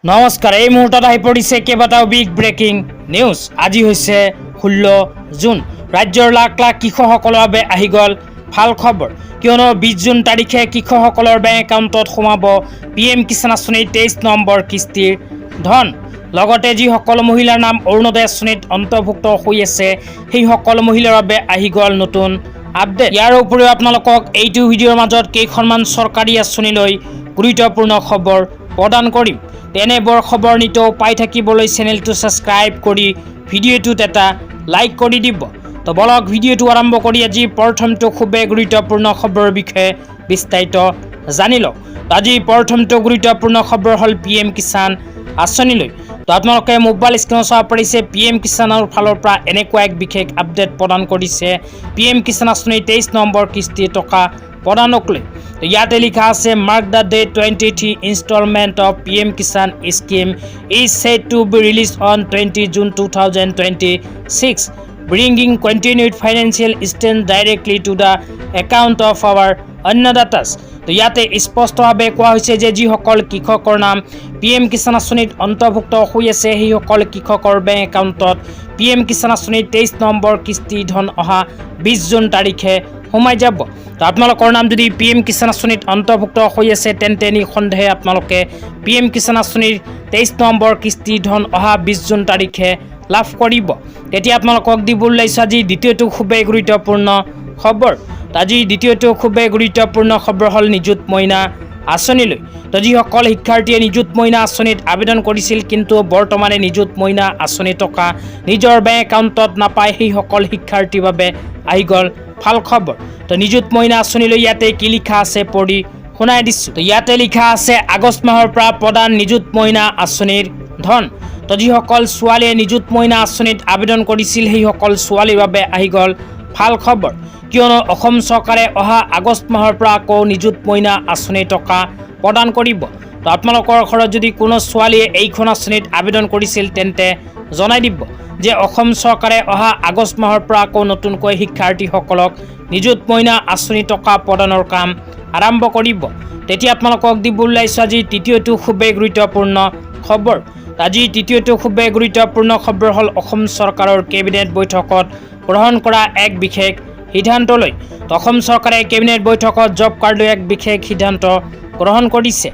নমস্কাৰ, এই মুহূৰ্তত আহি পৰিছে কেইবাটাও বিগ ব্ৰেকিং নিউজ। আজি হৈছে 16 জুন। ৰাজ্যৰ লাখ লাখ কৃষকসকলৰ বাবে আহি গ'ল ভাল খবৰ, কিয়নো 20 জুন তাৰিখে কৃষকসকলৰ বেংক একাউণ্টত সোমাব PM কিষাণ আঁচনিৰ 23 নম্বৰ কিস্তিৰ ধন। লগতে যিসকল মহিলাৰ নাম অৰুণোদয় আঁচনিত অন্তৰ্ভুক্ত হৈ আছে সেই সকলো মহিলাৰ বাবে আহি গ'ল নতুন আপডেট। ইয়াৰ উপৰিও আপোনালোকক এইটো ভিডিঅ'ৰ মাজত কেইখনমান চৰকাৰী আঁচনিলৈ গুৰুত্বপূৰ্ণ খবৰ প্ৰদান কৰিম। তেনেবোৰ খবৰ নিতৌ পাই থাকিবলৈ চেনেলটো ছাবস্ক্ৰাইব কৰি ভিডিঅ'টোত এটা লাইক কৰি দিব। তো বলক ভিডিঅ'টো আৰম্ভ কৰি আজি প্ৰথমটো খুবেই গুৰুত্বপূৰ্ণ খবৰৰ বিষয়ে বিস্তাৰিত জানি লওক। আজি প্ৰথমটো গুৰুত্বপূৰ্ণ খবৰ হ'ল PM কিষাণ আঁচনিলৈ। তো আপোনালোকে মোবাইল স্ক্ৰীনত চাব পাৰিছে PM কিষাণৰ ফালৰ পৰা এনেকুৱা এক বিশেষ আপডেট প্ৰদান কৰিছে PM কিষাণ আঁচনিৰ 23 নম্বৰ কিস্তিৰ টকা প্ৰদানক লৈ। ইয়াতে লিখা আছে mark the day 23 instalment of PM Kisan scheme is set to be released on 20 June 2026, bringing continued financial assistance directly to the account of our अन्नदातास। তো ইয়াতে স্পষ্টভাৱে কোৱা হৈছে যে যিসকল কৃষকৰ নাম PM কিষাণ আঁচনিত অন্তৰ্ভুক্ত হৈ আছে সেইসকল কৃষকৰ বেংক একাউণ্টত PM কিষাণ আঁচনিৰ 23 নম্বৰ কিস্তি ধন অহা 20 জুন তাৰিখে সোমাই যাব। তো আপোনালোকৰ নাম যদি PM কিষাণ আঁচনিত অন্তৰ্ভুক্ত হৈ আছে তেন্তে নিঃসন্দেহে আপোনালোকে PM কিষাণ আঁচনিৰ 23 নম্বৰ কিস্তি ধন অহা 20 জুন তাৰিখে লাভ কৰিব। তেতিয়া আপোনালোকক দিবলৈ ওলাইছোঁ আজি দ্বিতীয়টো খুবেই গুৰুত্বপূৰ্ণ খবৰ। আজি দ্বিতীয়টো খুবেই গুৰুত্বপূৰ্ণ খবৰ হ'ল নিযুত মইনা আঁচনিলৈ। তো যিসকল শিক্ষাৰ্থীয়ে নিযুত মইনা আঁচনিত আবেদন কৰিছিল কিন্তু বৰ্তমানে নিযুত মইনা আঁচনি টকা নিজৰ বেংক একাউণ্টত নাপায় সেইসকল শিক্ষাৰ্থীৰ বাবে আহি গ'ল ভাল খবৰ। তো নিযুত মইনা আঁচনিলৈ ইয়াতে কি লিখা আছে পঢ়ি শুনাই দিছোঁ। তো ইয়াতে লিখা আছে আগষ্ট মাহৰ পৰা প্ৰদান নিযুত মইনা আঁচনিৰ ধন। তো যিসকল ছোৱালীয়ে নিযুত মইনা আঁচনিত আবেদন কৰিছিল সেইসকল ছোৱালীৰ বাবে আহি গ'ল ভাল খবৰ, কিয়নো অসম চৰকাৰে অহা আগষ্ট মাহৰ পৰা আকৌ নিযুত মইনা আঁচনিৰ টকা প্ৰদান কৰিব। তো আপোনালোকৰ ঘৰত যদি কোনো ছোৱালীয়ে এইখন আঁচনিত আবেদন কৰিছিল তেন্তে জনাই দিব যে অসম চৰকাৰে অহা আগষ্ট মাহৰ পৰা আকৌ নতুনকৈ শিক্ষাৰ্থীসকলক নিযুত মইনা আঁচনি টকা প্ৰদানৰ কাম আৰম্ভ কৰিব। তেতিয়া আপোনালোকক দিবলৈ ওলাইছোঁ আজি তৃতীয়টো খুবেই গুৰুত্বপূৰ্ণ খবৰ। আজি তৃতীয়টো খুবেই গুৰুত্বপূৰ্ণ খবৰ হ'ল অসম চৰকাৰৰ কেবিনেট বৈঠকত গ্ৰহণ কৰা এক বিশেষ সিদ্ধান্তলৈ। অসম চৰকাৰে কেবিনেট বৈঠকত জব কাৰ্ডলৈ এক বিশেষ সিদ্ধান্ত গ্ৰহণ কৰিছে।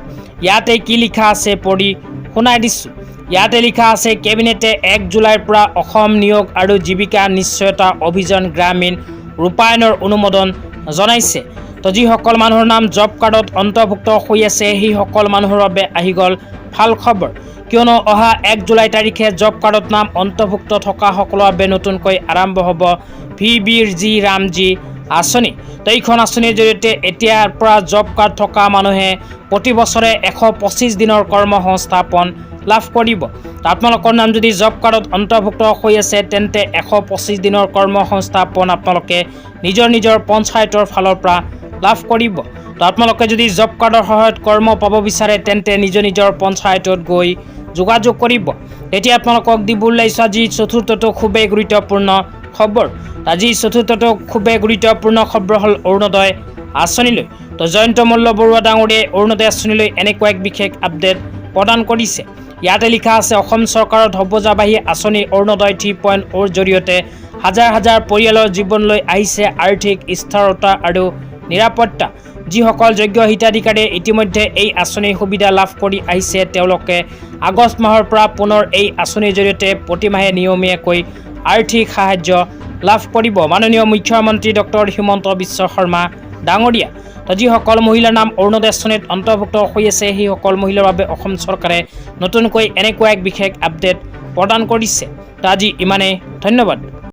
ইয়াতে কি লিখা আছে পঢ়ি শুনাই দিছোঁ। ইয়াতে লিখা আছে কেবিনেটে 1 জুলাইৰ পৰা অসম নিয়োগ আৰু জীৱিকা নিশ্চয়তা অভিযান গ্ৰামীণ ৰূপায়ণৰ অনুমোদন জনাইছে। তো যিসকল মানুহৰ নাম জব কাৰ্ডত অন্তৰ্ভুক্ত হৈ আছে সেইসকল মানুহৰ বাবে আহি গ'ল ভাল খবৰ, কিয়নো অহা 1 জুলাই তাৰিখে জব কাৰ্ডত নাম অন্তৰ্ভুক্ত থকা সকলৰ বাবে নতুনকৈ আৰম্ভ হ'ব VBG ৰামজী আঁচনি। তো এইখন আঁচনিৰ জৰিয়তে এতিয়াৰ পৰা জব কাৰ্ড থকা মানুহে প্ৰতি বছৰে 125 দিনৰ কৰ্মসংস্থাপন লাভ কৰিব। তো আপোনালোকৰ নাম যদি জব কাৰ্ডত অন্তৰ্ভুক্ত হৈ আছে তেন্তে 125 দিনৰ কৰ্মসংস্থাপন আপোনালোকে নিজৰ নিজৰ পঞ্চায়তৰ ফালৰ পৰা লাভ কৰিব। তো আপোনালোকে যদি জব কাৰ্ডৰ সহায়ত কৰ্ম পাব বিচাৰে তেন্তে নিজৰ নিজৰ পঞ্চায়তত গৈ যোগাযোগ কৰিব। তেতিয়া আপোনালোকক দিবলৈ ওলাইছোঁ আজি চতুৰ্থটো খুবেই গুৰুত্বপূৰ্ণ খবৰ। আজি চতুৰ্থটো খুবেই গুৰুত্বপূৰ্ণ খবৰ হ'ল অৰুণোদয় আঁচনিলৈ। তো জয়ন্ত মল্ল বৰুৱা ডাঙৰীয়াই অৰুণোদয় আঁচনিলৈ এনেকুৱা এক বিশেষ আপডেট প্ৰদান কৰিছে। ইয়াতে লিখা আছে অসম চৰকাৰৰ ধ্বজাবাহী আঁচনি অৰুণোদয় 3.0ৰ জৰিয়তে হাজাৰ হাজাৰ পৰিয়ালৰ জীৱনলৈ আহিছে আৰ্থিক স্থিৰতা আৰু নিৰাপত্তা। যিসকল যোগ্য হিতাধিকাৰীয়ে ইতিমধ্যে এই আঁচনিৰ সুবিধা লাভ কৰি আহিছে তেওঁলোকে আগষ্ট মাহৰ পৰা পুনৰ এই আঁচনিৰ জৰিয়তে প্ৰতিমাহে নিয়মীয়াকৈ আৰ্থিক সাহায্য লাভ কৰিব। মাননীয় মুখ্যমন্ত্ৰী ডক্টৰ হিমন্ত বিশ্ব শৰ্মা ডাঙৰীয়া। তো যিসকল মহিলাৰ নাম অৰুণোদয় আঁচনিত অন্তৰ্ভুক্ত হৈ আছে সেইসকল মহিলাৰ বাবে অসম চৰকাৰে নতুনকৈ এনেকুৱা এক বিশেষ আপডেট প্ৰদান কৰিছে। তো আজি ইমানেই, ধন্যবাদ।